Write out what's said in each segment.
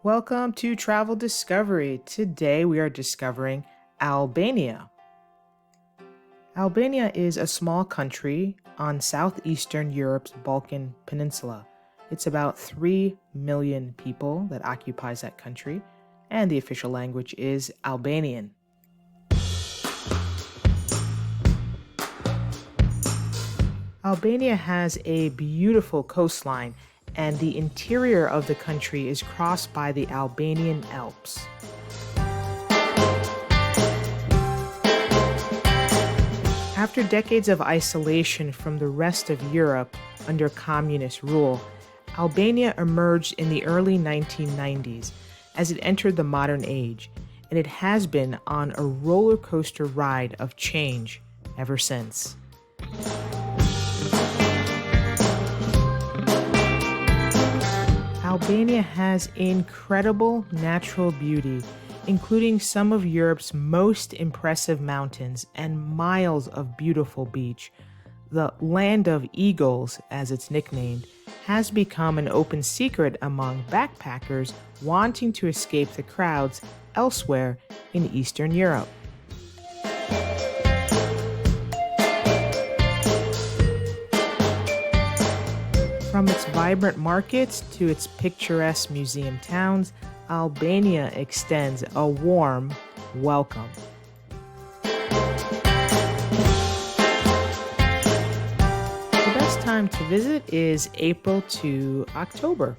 Welcome to Travel Discovery. Today we are discovering Albania. Albania is a small country on southeastern Europe's Balkan Peninsula. It's about 3 million people that occupies that country, and the official language is Albanian. Albania has a beautiful coastline, and the interior of the country is crossed by the Albanian Alps. After decades of isolation from the rest of Europe under communist rule, Albania emerged in the early 1990s as it entered the modern age, and it has been on a roller coaster ride of change ever since. Albania has incredible natural beauty, including some of Europe's most impressive mountains and miles of beautiful beach. The Land of Eagles, as it's nicknamed, has become an open secret among backpackers wanting to escape the crowds elsewhere in Eastern Europe. From its vibrant markets to its picturesque museum towns, Albania extends a warm welcome. The best time to visit is April to October.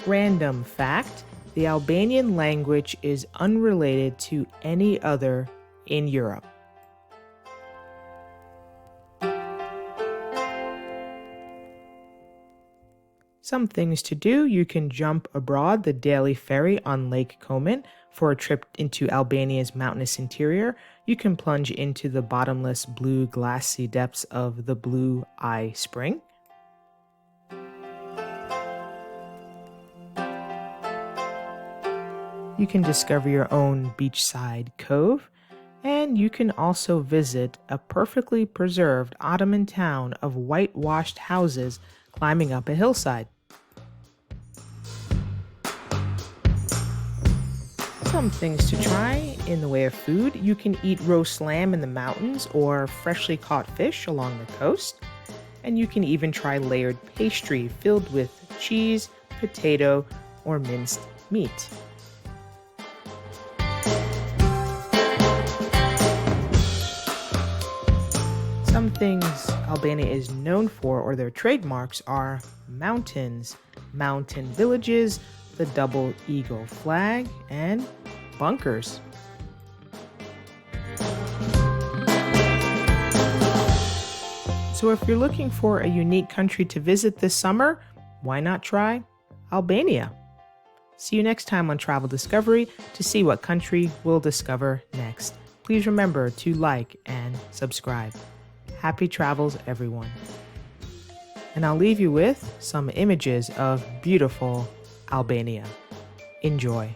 Random fact, the Albanian language is unrelated to any other in Europe. Some things to do: you can jump aboard the daily ferry on Lake Komen for a trip into Albania's mountainous interior. You can plunge into the bottomless blue glassy depths of the Blue Eye Spring. You can discover your own beachside cove, and you can also visit a perfectly preserved Ottoman town of whitewashed houses climbing up a hillside. Some things to try in the way of food: you can eat roast lamb in the mountains or freshly caught fish along the coast, and you can even try layered pastry filled with cheese, potato, or minced meat. Some things Albania is known for, or their trademarks, are mountains, mountain villages, the double eagle flag, and bunkers. So if you're looking for a unique country to visit this summer, why not try Albania? See you next time on Travel Discovery to see what country we'll discover next. Please remember to like and subscribe. Happy travels, everyone. And I'll leave you with some images of beautiful Albania. Enjoy.